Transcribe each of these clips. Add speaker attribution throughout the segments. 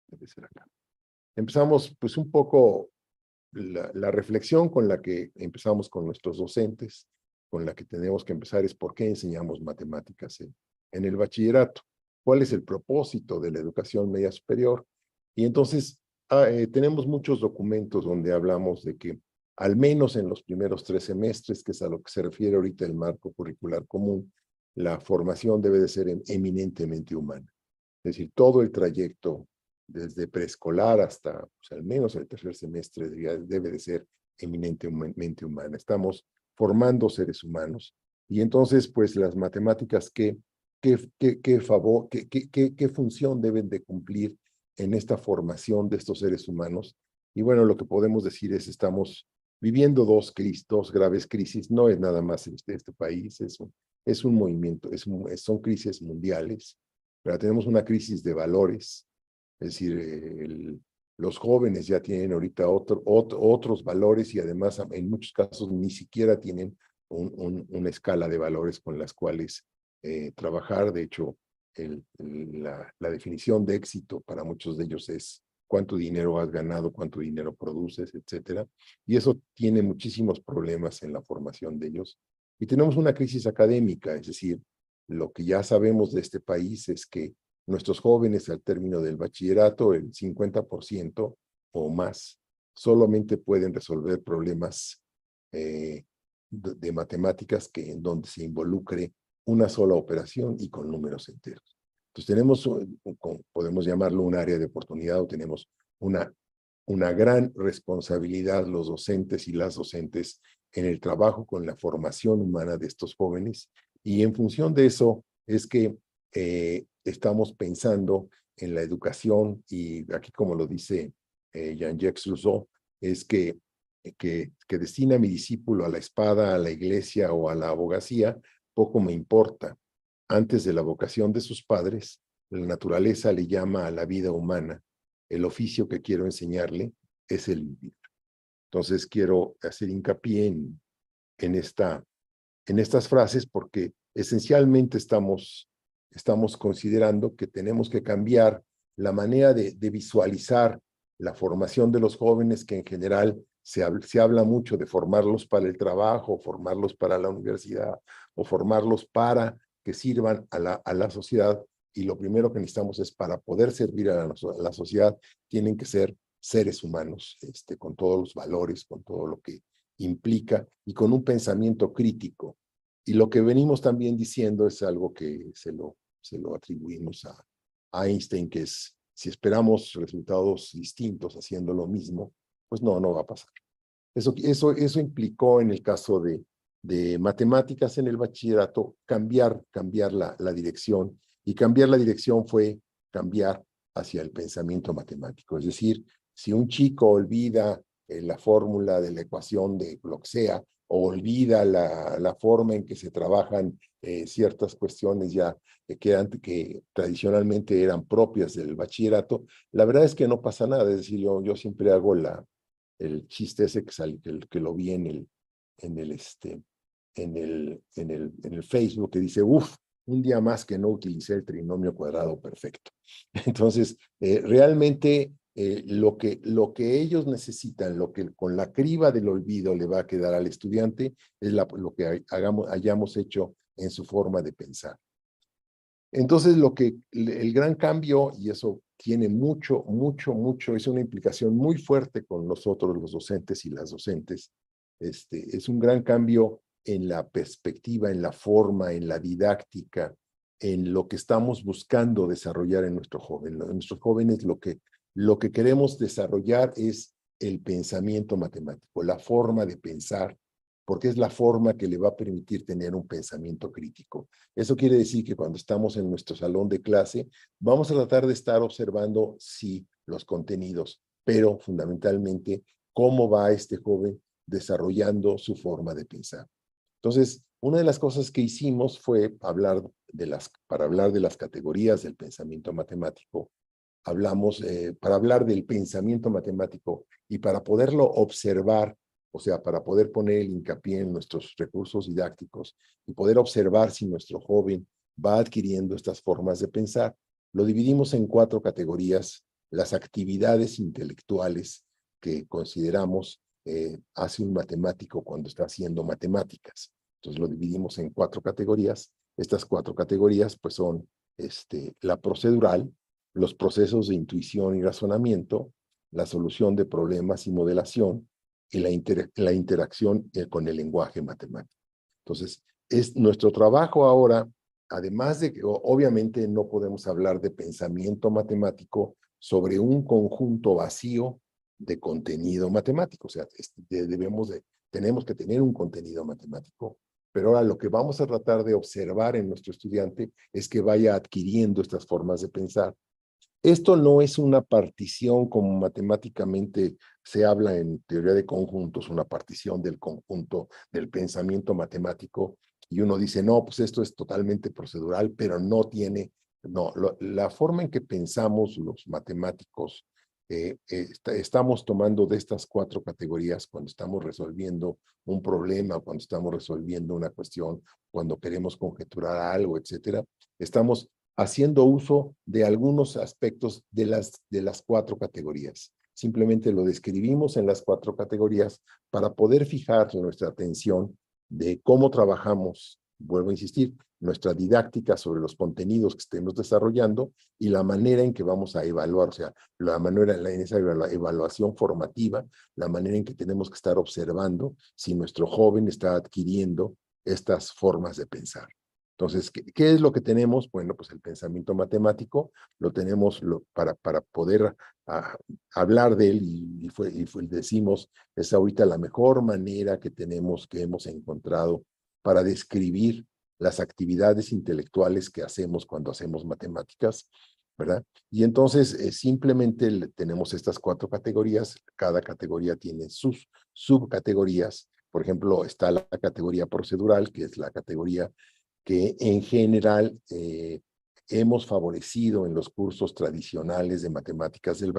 Speaker 1: debe ser acá. Empezamos pues un poco la reflexión con la que empezamos con nuestros docentes, con la que tenemos que empezar es por qué enseñamos matemáticas en el bachillerato, cuál es el propósito de la educación media superior. Y entonces tenemos muchos documentos donde hablamos de que al menos en los primeros 3 semestres, que es a lo que se refiere ahorita el marco curricular común, la formación debe de ser eminentemente humana. Es decir, todo el trayecto desde preescolar hasta pues, al menos el 3er semestre debe de ser eminentemente humana. Estamos formando seres humanos y entonces pues las matemáticas qué función deben de cumplir en esta formación de estos seres humanos. Y bueno, lo que podemos decir es estamos viviendo dos graves crisis, no es nada más este país, es un movimiento, son crisis mundiales, pero tenemos una crisis de valores, es decir, los jóvenes ya tienen ahorita otros valores y además en muchos casos ni siquiera tienen una escala de valores con las cuales trabajar. De hecho, la definición de éxito para muchos de ellos es cuánto dinero has ganado, cuánto dinero produces, etcétera. Y eso tiene muchísimos problemas en la formación de ellos. Y tenemos una crisis académica, es decir, lo que ya sabemos de este país es que nuestros jóvenes al término del bachillerato, el 50% o más, solamente pueden resolver problemas de matemáticas en donde se involucre una sola operación y con números enteros. Entonces tenemos, podemos llamarlo un área de oportunidad o tenemos una gran responsabilidad los docentes y las docentes en el trabajo con la formación humana de estos jóvenes y en función de eso es que estamos pensando en la educación y aquí como lo dice Jean-Jacques Rousseau, es que destina a mi discípulo a la espada, a la iglesia o a la abogacía, poco me importa. Antes de la vocación de sus padres, la naturaleza le llama a la vida humana. El oficio que quiero enseñarle es el vivir. Entonces quiero hacer hincapié en estas frases porque esencialmente estamos considerando que tenemos que cambiar la manera de visualizar la formación de los jóvenes, que en general se habla mucho de formarlos para el trabajo, formarlos para la universidad o formarlos para que sirvan a la sociedad. Y lo primero que necesitamos es para poder servir a la sociedad, tienen que ser seres humanos, con todos los valores, con todo lo que implica y con un pensamiento crítico. Y lo que venimos también diciendo es algo que se lo atribuimos a Einstein, que es, si esperamos resultados distintos haciendo lo mismo, pues no va a pasar. Eso implicó en el caso de matemáticas en el bachillerato, cambiar la dirección, y cambiar la dirección fue cambiar hacia el pensamiento matemático. Es decir, si un chico olvida la fórmula de la ecuación de lo que sea, o olvida la forma en que se trabajan ciertas cuestiones ya que tradicionalmente eran propias del bachillerato, la verdad es que no pasa nada. Es decir, yo siempre hago el chiste ese que lo vi en el Facebook, que dice, un día más que no utilicé el trinomio cuadrado perfecto. Entonces, realmente lo que ellos necesitan, lo que con la criba del olvido le va a quedar al estudiante, es lo que hayamos hecho en su forma de pensar. Entonces, el gran cambio, y eso tiene mucho, es una implicación muy fuerte con nosotros, los docentes y las docentes, es un gran cambio en la perspectiva, en la forma, en la didáctica, en lo que estamos buscando desarrollar en nuestro joven. En nuestros jóvenes lo que queremos desarrollar es el pensamiento matemático, la forma de pensar, porque es la forma que le va a permitir tener un pensamiento crítico. Eso quiere decir que cuando estamos en nuestro salón de clase, vamos a tratar de estar observando, sí, los contenidos, pero fundamentalmente cómo va este joven desarrollando su forma de pensar. Entonces, una de las cosas que hicimos fue para hablar de las categorías del pensamiento matemático, para hablar del pensamiento matemático y para poderlo observar, o sea, para poder poner el hincapié en nuestros recursos didácticos y poder observar si nuestro joven va adquiriendo estas formas de pensar, lo dividimos en 4 categorías las actividades intelectuales que consideramos hace un matemático cuando está haciendo matemáticas. Entonces lo dividimos en 4 categorías. Estas 4 categorías pues son la procedural, los procesos de intuición y razonamiento, la solución de problemas y modelación, y la interacción con el lenguaje matemático. Entonces, es nuestro trabajo ahora, además de que obviamente no podemos hablar de pensamiento matemático sobre un conjunto vacío de contenido matemático. O sea, tenemos que tener un contenido matemático, pero ahora lo que vamos a tratar de observar en nuestro estudiante es que vaya adquiriendo estas formas de pensar. Esto no es una partición como matemáticamente se habla en teoría de conjuntos, una partición del conjunto del pensamiento matemático, y uno dice, no, pues esto es totalmente procedural, pero no tiene, no, la forma en que pensamos los matemáticos, estamos tomando de estas 4 categorías cuando estamos resolviendo un problema, cuando estamos resolviendo una cuestión, cuando queremos conjeturar algo, etcétera, estamos haciendo uso de algunos aspectos de las 4 categorías. Simplemente lo describimos en las 4 categorías para poder fijar nuestra atención de cómo trabajamos, vuelvo a insistir, nuestra didáctica sobre los contenidos que estemos desarrollando y la manera en que vamos a evaluar, o sea, la manera en esa evaluación formativa, la manera en que tenemos que estar observando si nuestro joven está adquiriendo estas formas de pensar. Entonces, ¿qué es lo que tenemos? Bueno, pues el pensamiento matemático lo tenemos para poder hablar de él decimos, es ahorita la mejor manera que hemos encontrado para describir las actividades intelectuales que hacemos cuando hacemos matemáticas, ¿verdad? Y entonces simplemente tenemos estas 4 categorías, cada categoría tiene sus subcategorías. Por ejemplo, está la categoría procedural, que es la categoría que en general hemos favorecido en los cursos tradicionales de matemáticas del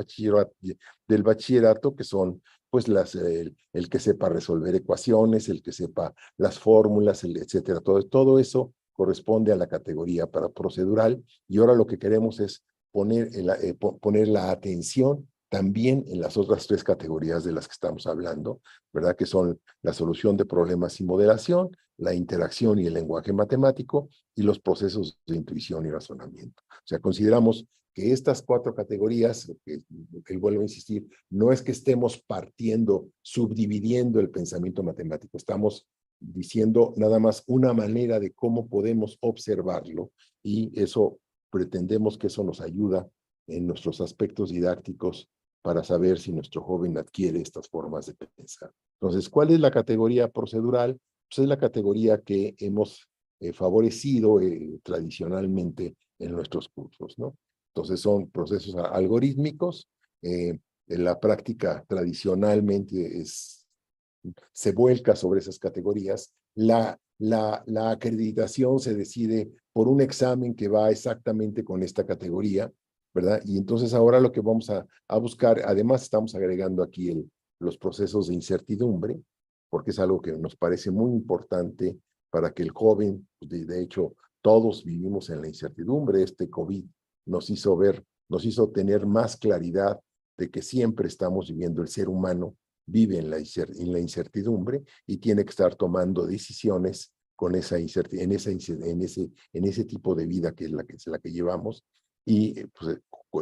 Speaker 1: bachillerato, que son pues el que sepa resolver ecuaciones, el que sepa las fórmulas, etcétera. Todo eso corresponde a la categoría para procedural, y ahora lo que queremos es poner la atención también en las otras 3 categorías de las que estamos hablando, ¿verdad? Que son la solución de problemas y modelación, la interacción y el lenguaje matemático, y los procesos de intuición y razonamiento. O sea, consideramos que estas 4 categorías, que vuelvo a insistir, no es que estemos subdividiendo el pensamiento matemático, estamos diciendo nada más una manera de cómo podemos observarlo, y eso pretendemos que eso nos ayuda en nuestros aspectos didácticos para saber si nuestro joven adquiere estas formas de pensar. Entonces, ¿cuál es la categoría procedural? Pues es la categoría que hemos favorecido tradicionalmente en nuestros cursos, ¿no? Entonces son procesos algorítmicos. En la práctica tradicionalmente se vuelca sobre esas categorías. La acreditación se decide por un examen que va exactamente con esta categoría, ¿verdad? Y entonces ahora lo que vamos a buscar, además estamos agregando aquí los procesos de incertidumbre, porque es algo que nos parece muy importante para que el joven, de hecho, todos vivimos en la incertidumbre. Este COVID nos hizo tener más claridad de que siempre estamos viviendo, el ser humano vive en la incertidumbre y tiene que estar tomando decisiones con esa en ese tipo de vida que es la que llevamos. Y pues,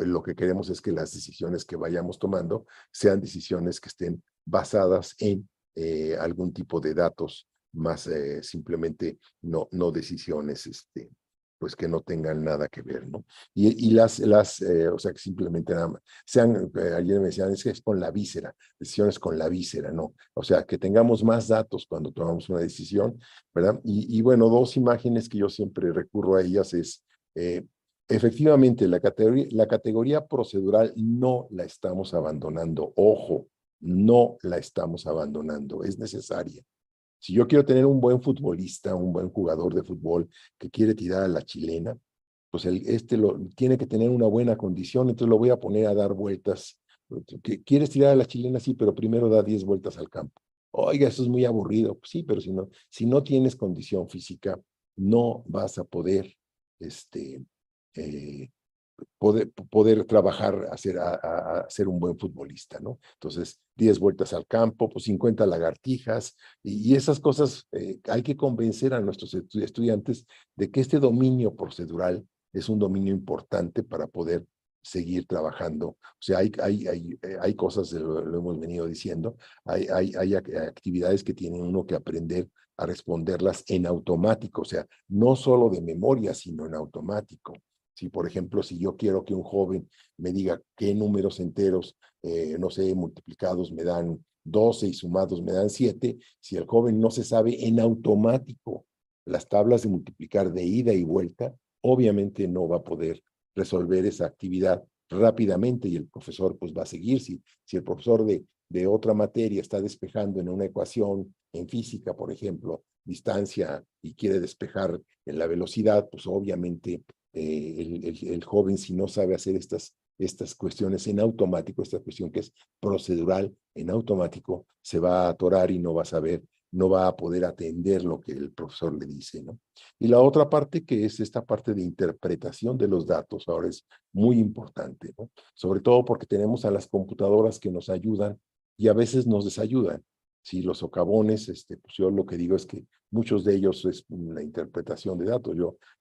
Speaker 1: lo que queremos es que las decisiones que vayamos tomando sean decisiones que estén basadas en algún tipo de datos, más simplemente no decisiones pues que no tengan nada que ver, ¿no? Y o sea, que simplemente nada más, ayer me decían, es que es con la víscera, decisiones con la víscera, ¿no? O sea, que tengamos más datos cuando tomamos una decisión, ¿verdad? Y bueno, 2 imágenes que yo siempre recurro a ellas es, efectivamente, la categoría procedural no la estamos abandonando, ojo, no la estamos abandonando, es necesaria. Si yo quiero tener un buen futbolista, un buen jugador de fútbol que quiere tirar a la chilena, pues tiene que tener una buena condición, entonces lo voy a poner a dar vueltas. ¿Quieres tirar a la chilena? Sí, pero primero da 10 vueltas al campo. Oiga, eso es muy aburrido. Pues sí, pero si no tienes condición física, no vas a poder este, eh, poder trabajar a ser un buen futbolista, ¿no? Entonces, 10 vueltas al campo, pues 50 lagartijas, y esas cosas hay que convencer a nuestros estudiantes de que este dominio procedural es un dominio importante para poder seguir trabajando. O sea, hay cosas, lo hemos venido diciendo, hay actividades que tiene uno que aprender a responderlas en automático, o sea, no solo de memoria, sino en automático. Si, por ejemplo, si yo quiero que un joven me diga qué números enteros, no sé, multiplicados me dan 12 y sumados me dan 7, si el joven no se sabe en automático las tablas de multiplicar de ida y vuelta, obviamente no va a poder resolver esa actividad rápidamente y el profesor pues va a seguir. Si el profesor de otra materia está despejando en una ecuación en física, por ejemplo, distancia y quiere despejar en la velocidad, pues obviamente el joven, si no sabe hacer estas cuestiones en automático, esta cuestión que es procedural en automático, se va a atorar y no va a saber, no va a poder atender lo que el profesor le dice, ¿no? Y la otra parte, que es esta parte de interpretación de los datos, ahora es muy importante, ¿no? Sobre todo porque tenemos a las computadoras que nos ayudan y a veces nos desayudan. Sí, los socavones, pues yo lo que digo es que muchos de ellos es la interpretación de datos.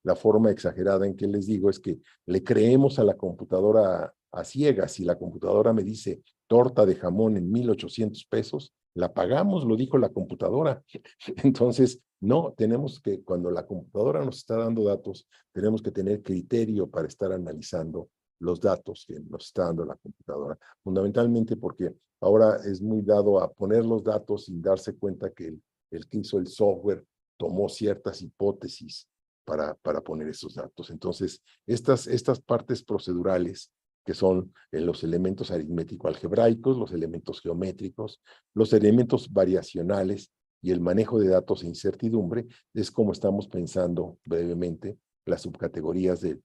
Speaker 1: La forma exagerada en que les digo es que le creemos a la computadora a ciegas. Si la computadora me dice torta de jamón en 1,800 pesos, la pagamos, lo dijo la computadora. Entonces, no, tenemos que, cuando la computadora nos está dando datos, tenemos que tener criterio para estar analizando los datos que nos está dando la computadora. Fundamentalmente porque ahora es muy dado a poner los datos sin darse cuenta que el que hizo el software tomó ciertas hipótesis para poner esos datos. Entonces, estas partes procedurales, que son los elementos aritmético-algebraicos, los elementos geométricos, los elementos variacionales y el manejo de datos e incertidumbre, es como estamos pensando brevemente las subcategorías de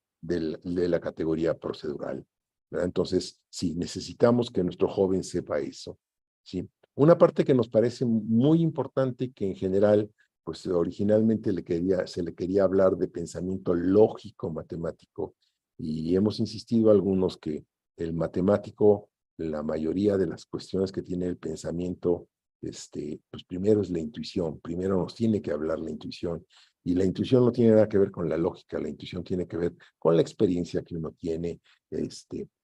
Speaker 1: la categoría procedural, ¿verdad? Entonces, sí, necesitamos que nuestro joven sepa eso, ¿sí? Una parte que nos parece muy importante, que en general, pues originalmente se le quería hablar de pensamiento lógico matemático, y hemos insistido algunos que el matemático, la mayoría de las cuestiones que tiene el pensamiento, pues primero es la intuición, primero nos tiene que hablar la intuición, y la intuición no tiene nada que ver con la lógica, la intuición tiene que ver con la experiencia que uno tiene,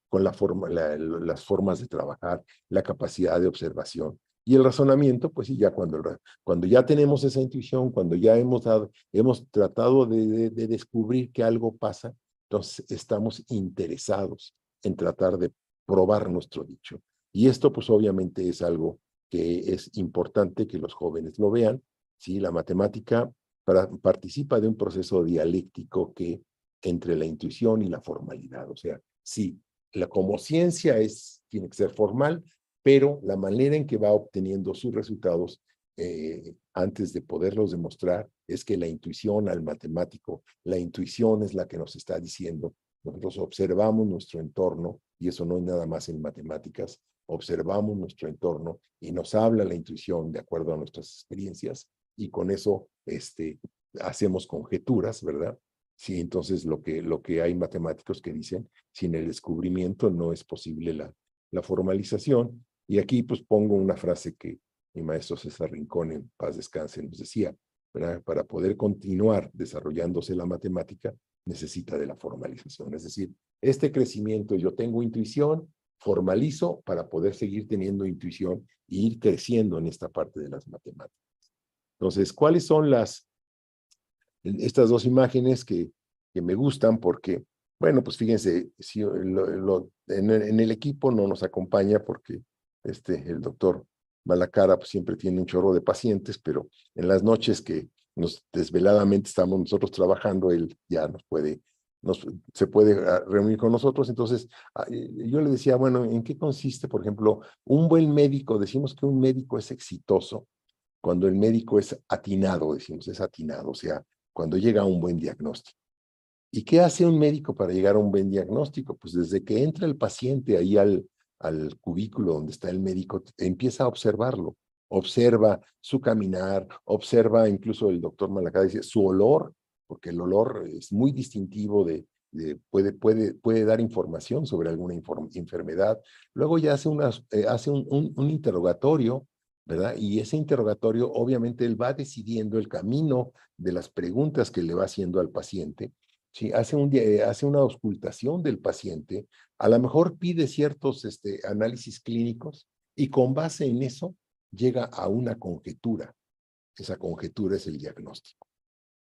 Speaker 1: con las formas de trabajar, la capacidad de observación. Y el razonamiento, pues sí, ya cuando ya tenemos esa intuición, cuando ya hemos tratado de descubrir que algo pasa, entonces estamos interesados en tratar de probar nuestro dicho. Y esto, pues obviamente es algo que es importante que los jóvenes lo vean. ¿Sí? La matemática participa de un proceso dialéctico que entre la intuición y la formalidad. O sea, sí, como ciencia tiene que ser formal, pero la manera en que va obteniendo sus resultados antes de poderlos demostrar es que la intuición al matemático, la intuición es la que nos está diciendo. Nosotros observamos nuestro entorno, y eso no es nada más en matemáticas, observamos nuestro entorno y nos habla la intuición de acuerdo a nuestras experiencias, y con eso hacemos conjeturas, ¿verdad? Sí, entonces lo que hay matemáticos que dicen, sin el descubrimiento no es posible la formalización. Y aquí pues pongo una frase que mi maestro César Rincón, en paz descanse, nos decía, ¿verdad? Para poder continuar desarrollándose la matemática, necesita de la formalización. Es decir, este crecimiento, yo tengo intuición, formalizo para poder seguir teniendo intuición e ir creciendo en esta parte de las matemáticas. Entonces, ¿cuáles son estas dos imágenes que me gustan? Porque, bueno, pues fíjense, si en el equipo no nos acompaña porque el doctor Malacara pues, siempre tiene un chorro de pacientes, pero en las noches que desveladamente estamos nosotros trabajando, él ya se puede reunir con nosotros. Entonces, yo le decía, bueno, ¿en qué consiste, por ejemplo, un buen médico? Decimos que un médico es exitoso cuando el médico es atinado, decimos, es atinado, o sea, cuando llega a un buen diagnóstico. ¿Y qué hace un médico para llegar a un buen diagnóstico? Pues desde que entra el paciente ahí al cubículo donde está el médico, empieza a observarlo. Observa su caminar, observa, incluso el doctor Malacá dice, su olor, porque el olor es muy distintivo puede dar información sobre alguna enfermedad. Luego ya hace un interrogatorio, ¿verdad? Y ese interrogatorio, obviamente, él va decidiendo el camino de las preguntas que le va haciendo al paciente. Sí, hace una auscultación del paciente, a lo mejor pide ciertos análisis clínicos y con base en eso llega a una conjetura. Esa conjetura es el diagnóstico.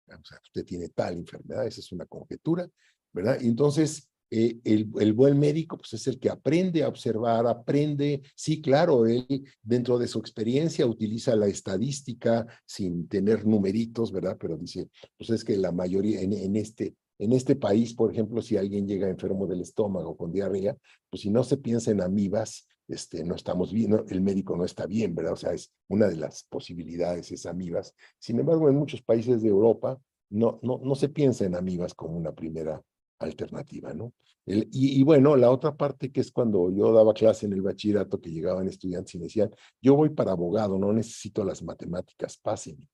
Speaker 1: O sea, usted tiene tal enfermedad, esa es una conjetura, ¿verdad? Y entonces, el buen médico, pues es el que aprende a observar, aprende, sí, claro, él dentro de su experiencia utiliza la estadística sin tener numeritos, ¿verdad? Pero dice, pues es que la mayoría, en este país, por ejemplo, si alguien llega enfermo del estómago con diarrea, pues si no se piensa en amibas, no estamos bien, no, el médico no está bien, ¿verdad? O sea, es una de las posibilidades, es amibas. Sin embargo, en muchos países de Europa no se piensa en amibas como una primera alternativa, ¿no? Y bueno, la otra parte que es cuando yo daba clase en el bachillerato, que llegaban estudiantes y me decían, yo voy para abogado, no necesito las matemáticas, pásenme.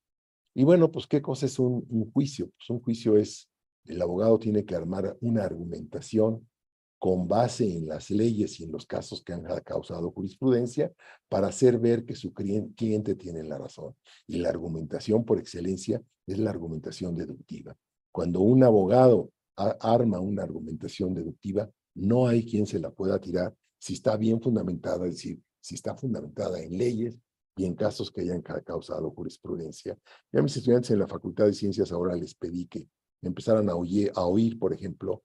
Speaker 1: Y bueno, pues, ¿qué cosa es un juicio? Pues un juicio es, el abogado tiene que armar una argumentación con base en las leyes y en los casos que han causado jurisprudencia para hacer ver que su cliente tiene la razón. Y la argumentación por excelencia es la argumentación deductiva. Cuando un abogado arma una argumentación deductiva, no hay quien se la pueda tirar si está bien fundamentada, es decir, si está fundamentada en leyes y en casos que hayan causado jurisprudencia. Ya a mis estudiantes en la Facultad de Ciencias ahora les pedí que empezaran a oír, por ejemplo,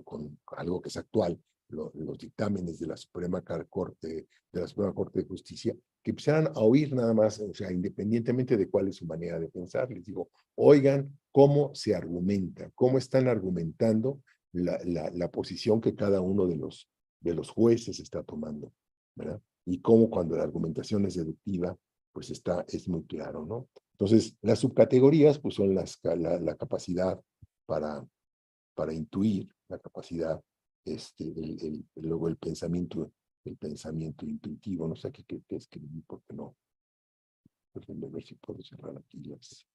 Speaker 1: con algo que es actual, los dictámenes de la Suprema Corte de Justicia, que empezaran a oír nada más, o sea, independientemente de cuál es su manera de pensar, les digo, oigan cómo se argumenta, cómo están argumentando la posición que cada uno de los jueces está tomando, ¿verdad? Y cómo cuando la argumentación es deductiva, pues es muy claro, ¿no? Entonces, las subcategorías, pues son la capacidad para intuir, la capacidad, luego el pensamiento intuitivo, no sé qué escribí, porque no, pues, a ver si puedo cerrar aquí las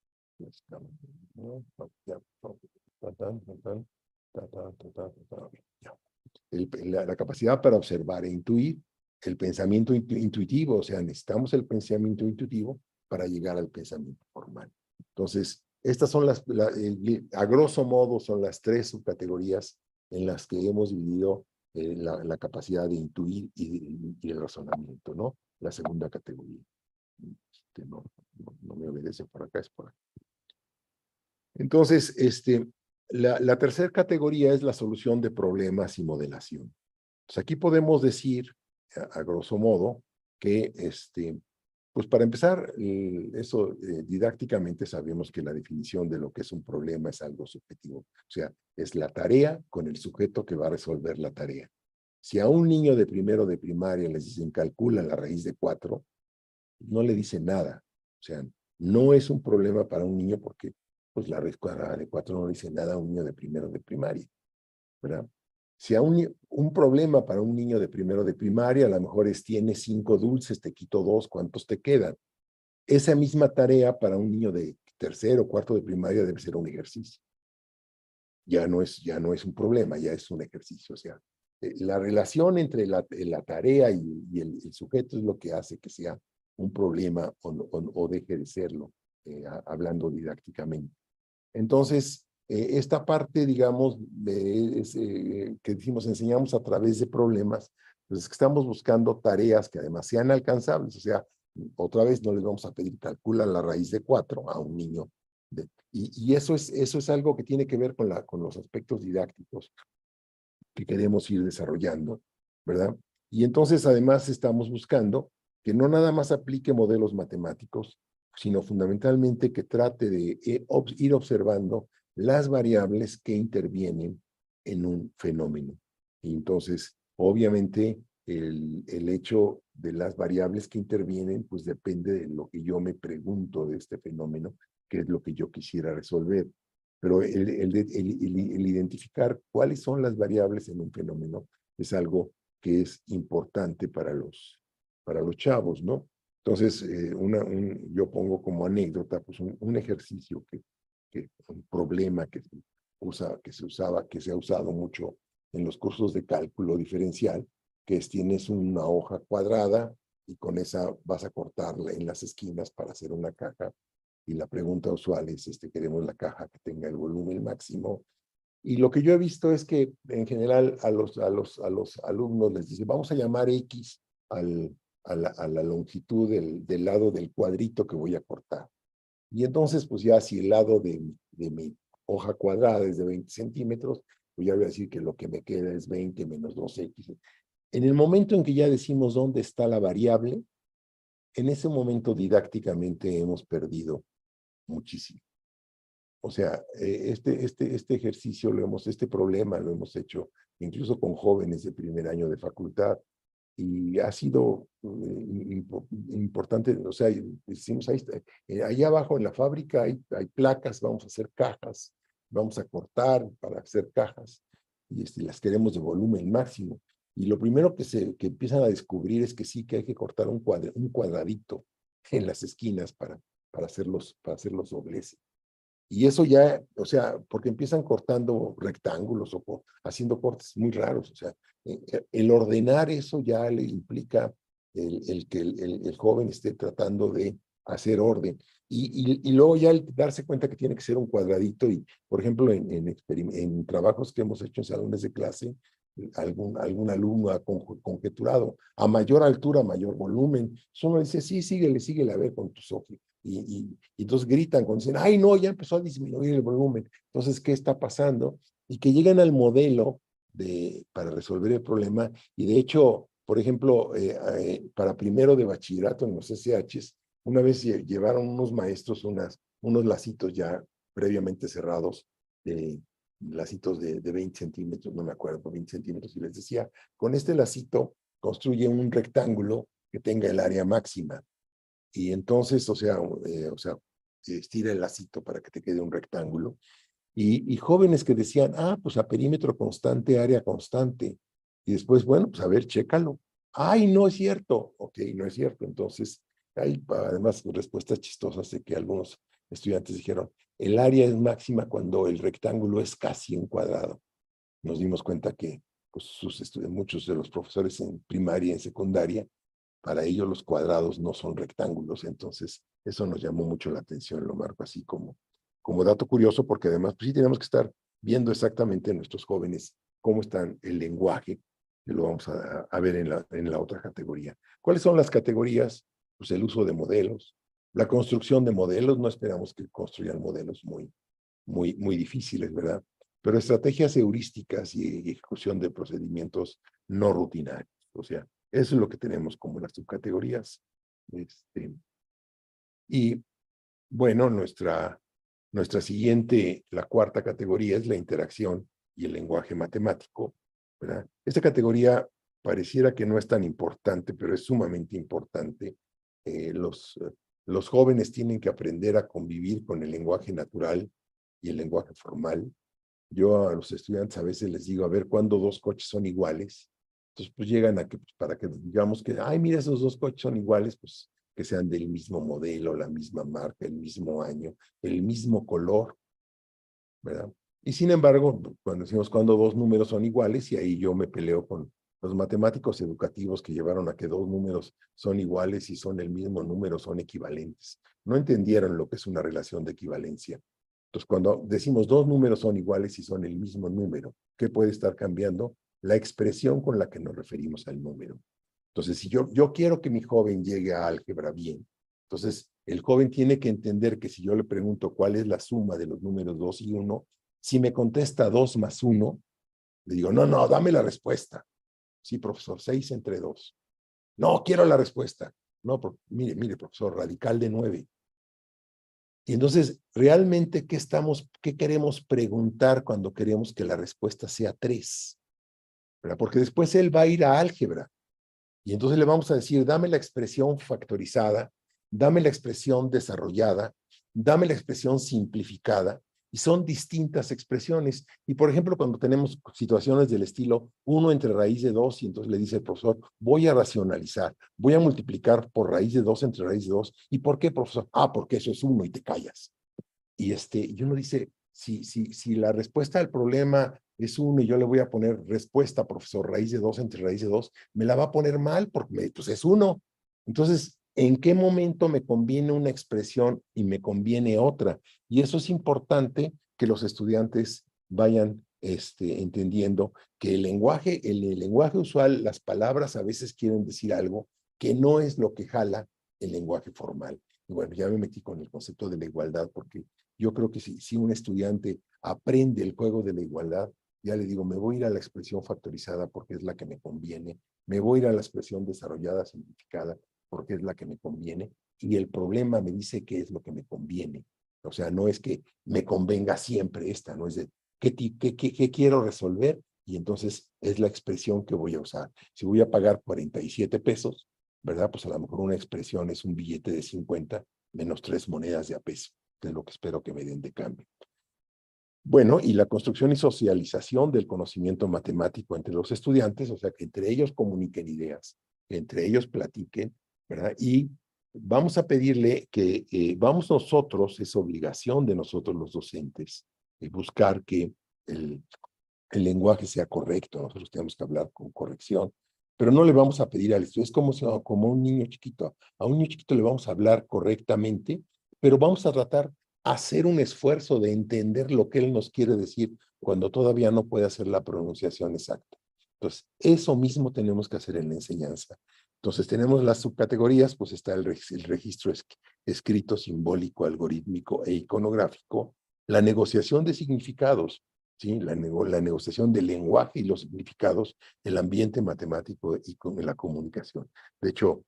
Speaker 1: cámaras, ¿no? Ya, no, ya. La capacidad para observar e intuir, el pensamiento intuitivo, o sea, necesitamos el pensamiento intuitivo para llegar al pensamiento formal. Entonces, estas son a grosso modo, son las tres subcategorías en las que hemos dividido la capacidad de intuir y el razonamiento, ¿no? La segunda categoría. No me obedece por acá, es por acá. Entonces, la tercera categoría es la solución de problemas y modelación. Pues aquí podemos decir, a grosso modo, que pues para empezar, eso didácticamente sabemos que la definición de lo que es un problema es algo subjetivo. O sea, es la tarea con el sujeto que va a resolver la tarea. Si a un niño de primero de primaria les dicen calcula la raíz de 4, no le dicen nada. O sea, no es un problema para un niño porque pues la raíz cuadrada de 4 no le dice nada a un niño de primero de primaria, ¿verdad? Si a un problema para un niño de primero de primaria, a lo mejor tienes 5 dulces, te quito 2, ¿cuántos te quedan? Esa misma tarea para un niño de tercero o cuarto de primaria debe ser un ejercicio. Ya no es un problema, ya es un ejercicio. O sea, la relación entre la tarea y el sujeto es lo que hace que sea un problema o deje de serlo, hablando didácticamente. Entonces, esta parte, digamos, que decimos, enseñamos a través de problemas, pues es que estamos buscando tareas que además sean alcanzables. O sea, otra vez no les vamos a pedir calcula la raíz de 4 a un niño. Y eso es algo que tiene que ver con los aspectos didácticos que queremos ir desarrollando, ¿verdad? Y entonces, además, estamos buscando que no nada más aplique modelos matemáticos, sino fundamentalmente que trate de ir observando las variables que intervienen en un fenómeno. Y entonces, obviamente, el hecho de las variables que intervienen, pues depende de lo que yo me pregunto de este fenómeno, que es lo que yo quisiera resolver. Pero el identificar cuáles son las variables en un fenómeno es algo que es importante para los chavos, ¿no? Entonces, yo pongo como anécdota pues un ejercicio un problema que que se ha usado mucho en los cursos de cálculo diferencial, que es tienes una hoja cuadrada y con esa vas a cortarla en las esquinas para hacer una caja. Y la pregunta usual es, queremos la caja que tenga el volumen máximo. Y lo que yo he visto es que en general a los alumnos les dice, vamos a llamar X a la longitud del lado del cuadrito que voy a cortar. Y entonces, pues ya si el lado de mi hoja cuadrada es de 20 centímetros, pues ya voy a decir que lo que me queda es 20 menos 2X. En el momento en que ya decimos dónde está la variable, en ese momento didácticamente hemos perdido muchísimo. O sea, este ejercicio este problema lo hemos hecho incluso con jóvenes de primer año de facultad y ha sido importante, o sea, decimos, ahí abajo en la fábrica hay placas, vamos a hacer cajas, vamos a cortar para hacer cajas y las queremos de volumen máximo. Y lo primero que empiezan a descubrir es que sí, que hay que cortar un cuadradito en las esquinas para hacer los dobleces. Y eso ya, o sea, porque empiezan cortando rectángulos o haciendo cortes muy raros. O sea, el ordenar eso ya le implica que el joven esté tratando de hacer orden. Y luego ya el darse cuenta que tiene que ser un cuadradito y, por ejemplo, en trabajos que hemos hecho en salones de clase, algún alumno ha conjeturado, a mayor altura, mayor volumen. Uno dice, sí, síguele a ver con tus ojos. Y entonces gritan cuando dicen, ay, no, ya empezó a disminuir el volumen. Entonces, ¿qué está pasando? Y que llegan al modelo para resolver el problema. Y de hecho, por ejemplo, para primero de bachillerato en los SHs, una vez llevaron unos maestros unos lacitos ya previamente cerrados, lacitos de 20 centímetros, no me acuerdo, 20 centímetros, y les decía, con este lacito construye un rectángulo que tenga el área máxima. Y entonces, o sea, estira el lacito para que te quede un rectángulo. Y jóvenes que decían, pues a perímetro constante, área constante. Y después, bueno, pues a ver, chécalo. Ay, no es cierto. Ok, no es cierto. Entonces, hay además respuestas chistosas de que algunos estudiantes dijeron, el área es máxima cuando el rectángulo es casi un cuadrado. Nos dimos cuenta que pues, muchos de los profesores en primaria y en secundaria, para ellos los cuadrados no son rectángulos. Entonces, eso nos llamó mucho la atención, lo marco así como dato curioso, porque además, pues sí tenemos que estar viendo exactamente en nuestros jóvenes cómo están el lenguaje, que lo vamos a ver en la otra categoría. ¿Cuáles son las categorías? Pues el uso de modelos, la construcción de modelos, no esperamos que construyan modelos muy difíciles, ¿verdad? Pero estrategias heurísticas y ejecución de procedimientos no rutinarios. O sea, eso es lo que tenemos como las subcategorías. Y bueno, nuestra siguiente, la cuarta categoría es la interacción y el lenguaje matemático, ¿verdad? Esta categoría pareciera que no es tan importante, pero es sumamente importante. Los jóvenes tienen que aprender a convivir con el lenguaje natural y el lenguaje formal. Yo a los estudiantes a veces les digo, a ver, ¿cuándo dos coches son iguales? Entonces, pues llegan a que, pues, para que digamos que, ay, mira, esos dos coches son iguales, pues que sean del mismo modelo, la misma marca, el mismo año, el mismo color, ¿verdad? Y sin embargo, cuando decimos cuando dos números son iguales, y ahí yo me peleo con los matemáticos educativos que llevaron a que dos números son iguales y son el mismo número, son equivalentes. No entendieron lo que es una relación de equivalencia. Entonces, cuando decimos dos números son iguales y son el mismo número, ¿qué puede estar cambiando? La expresión con la que nos referimos al número. Entonces, si yo quiero que mi joven llegue a álgebra bien, entonces el joven tiene que entender que si yo le pregunto cuál es la suma de los números 2 y 1, si me contesta 2 más 1, le digo, no, dame la respuesta. Sí, profesor, 6 entre 2. No, quiero la respuesta. No, mire, profesor, radical de 9. Y entonces, realmente, ¿qué queremos preguntar cuando queremos que la respuesta sea 3? ¿Verdad? Porque después él va a ir a álgebra. Y entonces le vamos a decir, dame la expresión factorizada, dame la expresión desarrollada, dame la expresión simplificada, y son distintas expresiones. Y por ejemplo, cuando tenemos situaciones del estilo 1 entre raíz de 2, y entonces le dice el profesor, voy a racionalizar, voy a multiplicar por raíz de 2 entre raíz de 2. ¿Y por qué, profesor? Porque eso es 1 y te callas. Y uno dice, si la respuesta al problema es 1 y yo le voy a poner respuesta, profesor, raíz de 2 entre raíz de 2, me la va a poner mal porque pues es 1. Entonces, ¿en qué momento me conviene una expresión y me conviene otra? Y eso es importante que los estudiantes vayan entendiendo que el lenguaje usual, las palabras a veces quieren decir algo que no es lo que jala el lenguaje formal. Y bueno, ya me metí con el concepto de la igualdad porque yo creo que si un estudiante aprende el juego de la igualdad, ya le digo, me voy a ir a la expresión factorizada porque es la que me conviene, me voy a ir a la expresión desarrollada, simplificada, porque es la que me conviene, y el problema me dice qué es lo que me conviene. O sea, no es que me convenga siempre esta, no es de qué quiero resolver, y entonces es la expresión que voy a usar. Si voy a pagar 47 pesos, ¿verdad? Pues a lo mejor una expresión es un billete de 50 menos 3 monedas de a peso, que es lo que espero que me den de cambio. Bueno, y la construcción y socialización del conocimiento matemático entre los estudiantes, o sea, que entre ellos comuniquen ideas, que entre ellos platiquen, ¿verdad? Y vamos a pedirle que vamos nosotros, es obligación de nosotros los docentes, buscar que el, el lenguaje sea correcto, nosotros tenemos que hablar con corrección, pero no le vamos a pedir al estudiante, es como un niño chiquito, a un niño chiquito le vamos a hablar correctamente, pero vamos a tratar hacer un esfuerzo de entender lo que él nos quiere decir cuando todavía no puede hacer la pronunciación exacta. Entonces, eso mismo tenemos que hacer en la enseñanza. Entonces, tenemos las subcategorías, pues está el registro escrito, simbólico, algorítmico e iconográfico, la negociación de significados, ¿sí? La negociación del lenguaje y los significados, el ambiente matemático y con la comunicación. De hecho,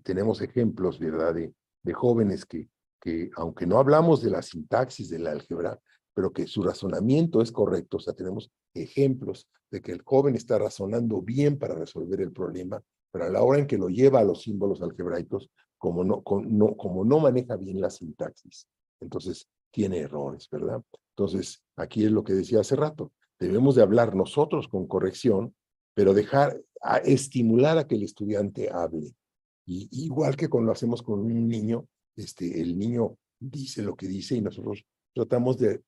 Speaker 1: tenemos ejemplos, ¿verdad?, de jóvenes que, aunque no hablamos de la sintaxis de la álgebra, pero que su razonamiento es correcto. O sea, tenemos ejemplos de que el joven está razonando bien para resolver el problema, pero a la hora en que lo lleva a los símbolos algebraicos, como no maneja bien la sintaxis, entonces tiene errores, ¿verdad? Entonces, aquí es lo que decía hace rato, debemos de hablar nosotros con corrección, pero estimular a que el estudiante hable. Y igual que cuando lo hacemos con un niño, el niño dice lo que dice y nosotros tratamos de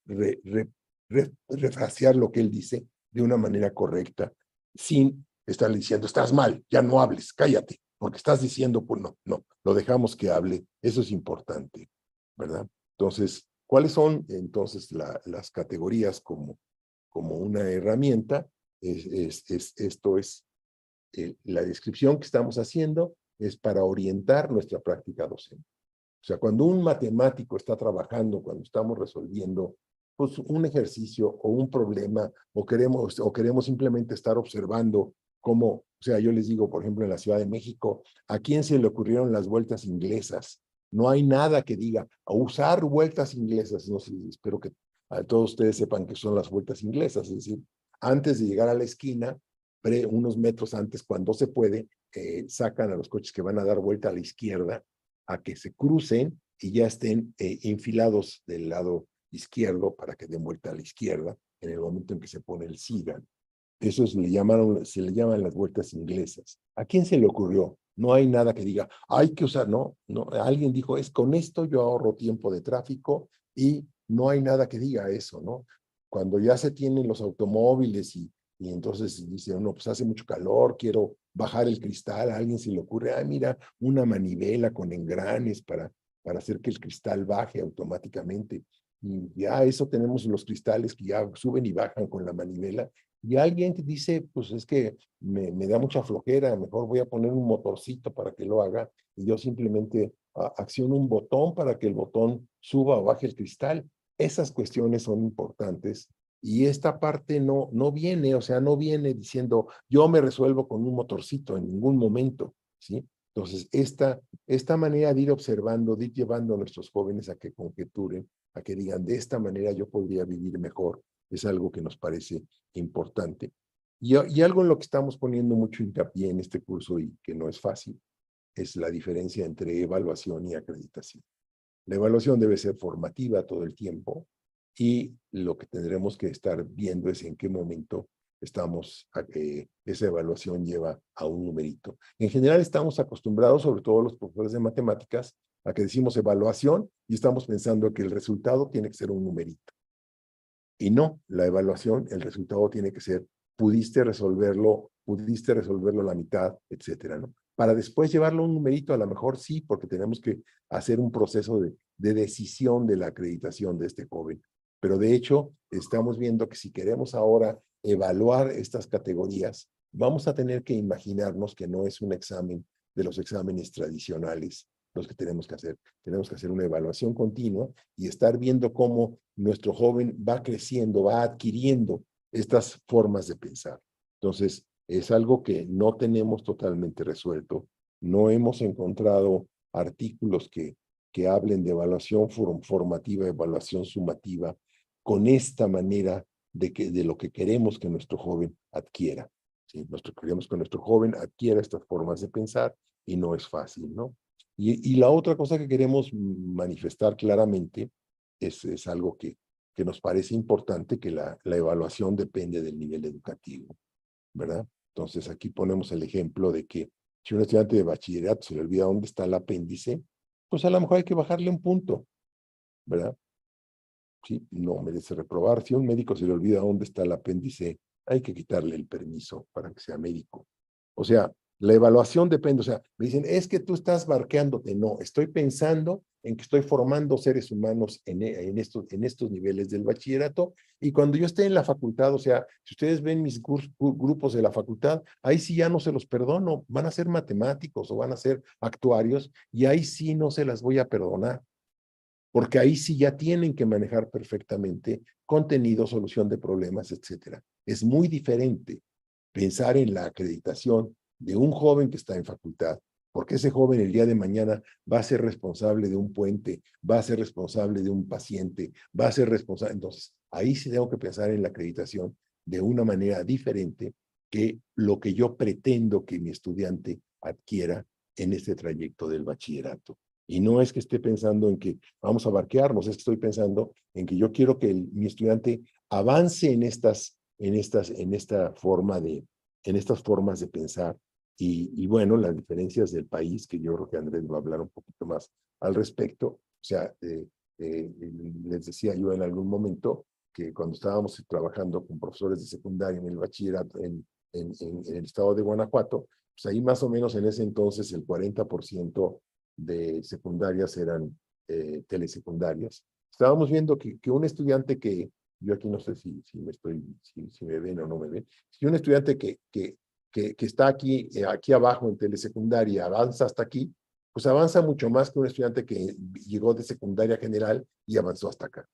Speaker 1: refrasear lo que él dice de una manera correcta, sin estarle diciendo, estás mal, ya no hables, cállate, porque estás diciendo, pues no, lo dejamos que hable, eso es importante, ¿verdad? Entonces, ¿cuáles son entonces las categorías como una herramienta? Esto es la descripción que estamos haciendo es para orientar nuestra práctica docente. O sea, cuando un matemático está trabajando, cuando estamos resolviendo pues, un ejercicio o un problema, o queremos simplemente estar observando cómo, o sea, yo les digo, por ejemplo, en la Ciudad de México, ¿a quién se le ocurrieron las vueltas inglesas? No hay nada que diga, a usar vueltas inglesas. No sé, espero que todos ustedes sepan que son las vueltas inglesas, es decir, antes de llegar a la esquina, unos metros antes, cuando se puede, sacan a los coches que van a dar vuelta a la izquierda a que se crucen y ya estén enfilados del lado izquierdo para que den vuelta a la izquierda en el momento en que se pone el sigan. Eso se le llaman las vueltas inglesas. ¿A quién se le ocurrió? No hay nada que diga, hay que usar, no, alguien dijo, es con esto yo ahorro tiempo de tráfico y no hay nada que diga eso, ¿no? Cuando ya se tienen los automóviles y entonces dice uno, pues hace mucho calor, quiero bajar el cristal, a alguien se le ocurre, mira, una manivela con engranes para hacer que el cristal baje automáticamente. Y ya eso tenemos los cristales que ya suben y bajan con la manivela. Y alguien te dice, pues es que me da mucha flojera, mejor voy a poner un motorcito para que lo haga. Y yo simplemente acciono un botón para que el botón suba o baje el cristal. Esas cuestiones son importantes y esta parte no viene, o sea, no viene diciendo, yo me resuelvo con un motorcito en ningún momento, ¿sí? Entonces, esta manera de ir observando, de ir llevando a nuestros jóvenes a que conjeturen, a que digan, de esta manera yo podría vivir mejor, es algo que nos parece importante. Y algo en lo que estamos poniendo mucho hincapié en este curso y que no es fácil, es la diferencia entre evaluación y acreditación. La evaluación debe ser formativa todo el tiempo y lo que tendremos que estar viendo es en qué momento esa evaluación lleva a un numerito. En general estamos acostumbrados, sobre todo los profesores de matemáticas, a que decimos evaluación y estamos pensando que el resultado tiene que ser un numerito. Y no, la evaluación, el resultado tiene que ser, pudiste resolverlo a la mitad, etcétera, ¿no? Para después llevarlo a un numerito, a lo mejor sí, porque tenemos que hacer un proceso de decisión de la acreditación de este joven. Pero de hecho, estamos viendo que si queremos ahora evaluar estas categorías, vamos a tener que imaginarnos que no es un examen de los exámenes tradicionales los que tenemos que hacer. Tenemos que hacer una evaluación continua y estar viendo cómo nuestro joven va creciendo, va adquiriendo estas formas de pensar. Entonces, es algo que no tenemos totalmente resuelto. No hemos encontrado artículos que hablen de evaluación formativa, evaluación sumativa, con esta manera de lo que queremos que nuestro joven adquiera. ¿Sí? Queremos que nuestro joven adquiera estas formas de pensar y no es fácil, ¿no? Y la otra cosa que queremos manifestar claramente es algo que nos parece importante, que la evaluación depende del nivel educativo, ¿verdad? Entonces aquí ponemos el ejemplo de que si un estudiante de bachillerato se le olvida dónde está el apéndice, pues a lo mejor hay que bajarle un punto, ¿verdad? Sí, no merece reprobar. Si a un médico se le olvida dónde está el apéndice, hay que quitarle el permiso para que sea médico. O sea, la evaluación depende, o sea, me dicen, es que tú estás barqueándote. No, estoy pensando en que estoy formando seres humanos en estos niveles del bachillerato, y cuando yo esté en la facultad, o sea, si ustedes ven mis grupos de la facultad, ahí sí ya no se los perdono, van a ser matemáticos o van a ser actuarios, y ahí sí no se las voy a perdonar, porque ahí sí ya tienen que manejar perfectamente contenido, solución de problemas, etcétera. Es muy diferente pensar en la acreditación de un joven que está en facultad, porque ese joven el día de mañana va a ser responsable de un puente, va a ser responsable de un paciente, va a ser responsable. Entonces, ahí sí tengo que pensar en la acreditación de una manera diferente que lo que yo pretendo que mi estudiante adquiera en este trayecto del bachillerato. Y no es que esté pensando en que vamos a barquearnos, es que estoy pensando en que yo quiero que mi estudiante avance en esta forma en estas formas de pensar. Y bueno, las diferencias del país, que yo creo que Andrés va a hablar un poquito más al respecto. O sea, les decía yo en algún momento que cuando estábamos trabajando con profesores de secundaria en el bachillerato en el estado de Guanajuato, pues ahí más o menos en ese entonces el 40% de secundarias eran telesecundarias. Estábamos viendo que un estudiante yo aquí no sé si me ven o no me ven, si un estudiante que está aquí abajo en telesecundaria avanza hasta aquí, pues avanza mucho más que un estudiante que llegó de secundaria general y avanzó hasta acá.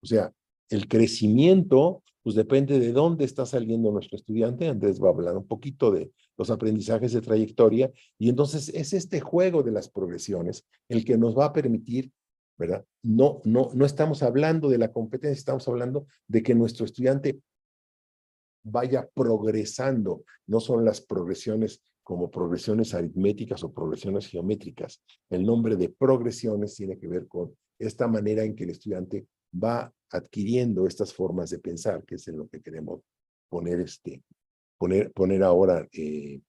Speaker 1: O sea, el crecimiento, pues depende de dónde está saliendo nuestro estudiante. Andrés va a hablar un poquito de los aprendizajes de trayectoria, y entonces es este juego de las progresiones el que nos va a permitir, ¿verdad? No estamos hablando de la competencia, estamos hablando de que nuestro estudiante vaya progresando. No son las progresiones como progresiones aritméticas o progresiones geométricas. El nombre de progresiones tiene que ver con esta manera en que el estudiante va adquiriendo estas formas de pensar, que es en lo que queremos poner, poner ahora el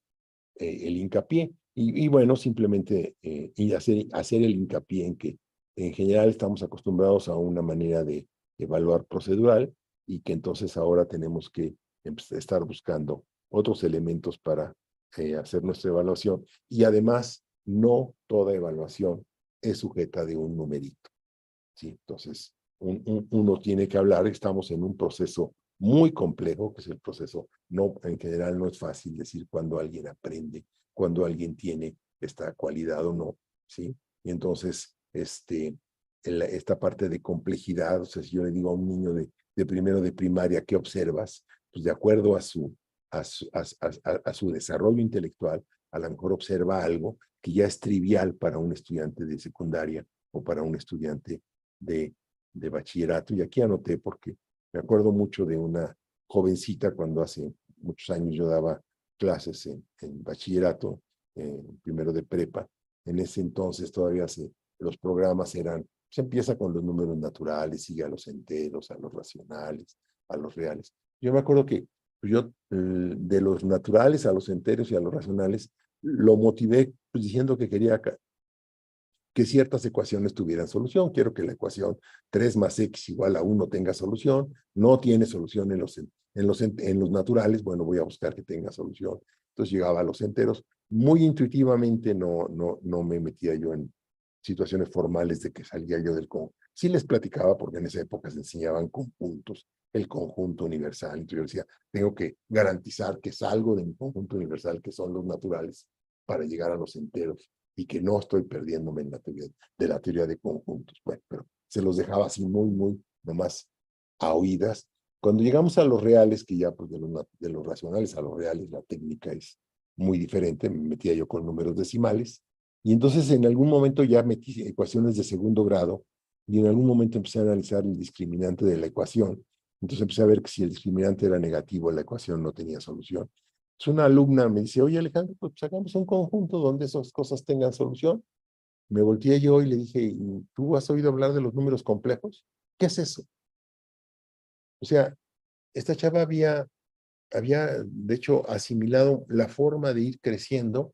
Speaker 1: hincapié. Y bueno, simplemente y hacer el hincapié en que en general estamos acostumbrados a una manera de evaluar procedural, y que entonces ahora tenemos que estar buscando otros elementos para hacer nuestra evaluación, y además no toda evaluación es sujeta de un numerito, ¿sí? Entonces, uno tiene que hablar, estamos en un proceso muy complejo, que es el proceso, no, en general no es fácil decir cuando alguien aprende, cuando alguien tiene esta cualidad o no, ¿sí? Y entonces, esta parte de complejidad, o sea, si yo le digo a un niño de primero de primaria, ¿qué observas? Pues de acuerdo a su desarrollo intelectual, a lo mejor observa algo que ya es trivial para un estudiante de secundaria o para un estudiante de, de bachillerato. Y aquí anoté porque me acuerdo mucho de una jovencita cuando hace muchos años yo daba clases en bachillerato, primero de prepa. En ese entonces todavía los programas se empieza con los números naturales, sigue a los enteros, a los racionales, a los reales. Yo me acuerdo que yo de los naturales a los enteros y a los racionales lo motivé pues, diciendo que quería que ciertas ecuaciones tuvieran solución. Quiero que la ecuación 3 más x igual a 1 tenga solución. No tiene solución en los naturales. Bueno, voy a buscar que tenga solución. Entonces llegaba a los enteros. Muy intuitivamente no me metía yo en situaciones formales de que salía yo del conjunto. Sí les platicaba porque en esa época se enseñaban conjuntos, el conjunto universal. Entonces yo decía, tengo que garantizar que salgo de mi conjunto universal, que son los naturales, para llegar a los enteros y que no estoy perdiéndome en la teoría, de la teoría de conjuntos. Bueno, pero se los dejaba así muy, nomás a oídas. Cuando llegamos a los reales, que ya pues de los racionales a los reales, la técnica es muy diferente, me metía yo con números decimales, y entonces en algún momento ya metí ecuaciones de segundo grado, y en algún momento empecé a analizar el discriminante de la ecuación. Entonces empecé a ver que si el discriminante era negativo, la ecuación no tenía solución. Entonces una alumna me dice, oye Alejandro, pues hagamos un conjunto donde esas cosas tengan solución. Me volteé yo y le dije, ¿tú has oído hablar de los números complejos? ¿Qué es eso? O sea, esta chava había de hecho asimilado la forma de ir creciendo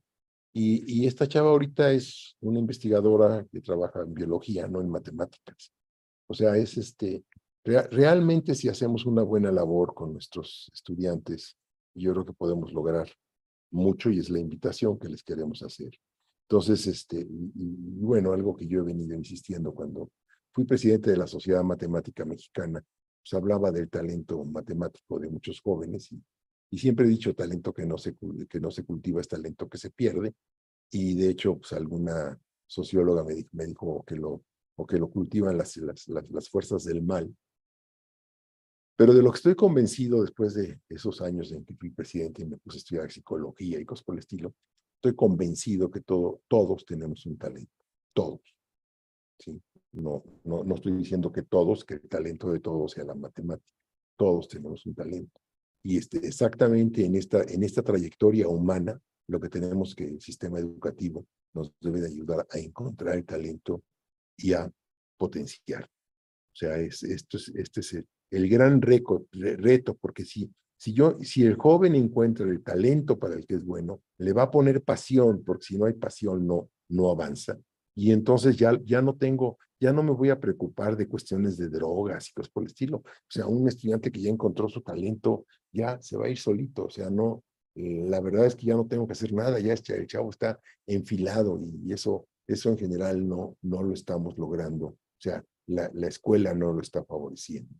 Speaker 1: y esta chava ahorita es una investigadora que trabaja en biología, no en matemáticas. O sea, es realmente si hacemos una buena labor con nuestros estudiantes, yo creo que podemos lograr mucho y es la invitación que les queremos hacer. Entonces, bueno, algo que yo he venido insistiendo cuando fui presidente de la Sociedad Matemática Mexicana, pues hablaba del talento matemático de muchos jóvenes y siempre he dicho talento que no se cultiva es talento que se pierde y de hecho, pues alguna socióloga me dijo que lo cultivan las fuerzas del mal. Pero de lo que estoy convencido después de esos años en que fui presidente y me puse a estudiar psicología y cosas por el estilo, estoy convencido que todos tenemos un talento, todos. ¿Sí? No estoy diciendo que todos, que el talento de todos sea la matemática, todos tenemos un talento. Y exactamente en esta trayectoria humana, lo que tenemos que el sistema educativo nos debe de ayudar a encontrar el talento y a potenciar. O sea, este es el gran reto, porque si el joven encuentra el talento para el que es bueno, le va a poner pasión, porque si no hay pasión, no avanza. Y entonces ya no me voy a preocupar de cuestiones de drogas y cosas por el estilo. O sea, un estudiante que ya encontró su talento, ya se va a ir solito. O sea, la verdad es que ya no tengo que hacer nada, ya el chavo está enfilado y eso en general no lo estamos logrando. O sea, la escuela no lo está favoreciendo.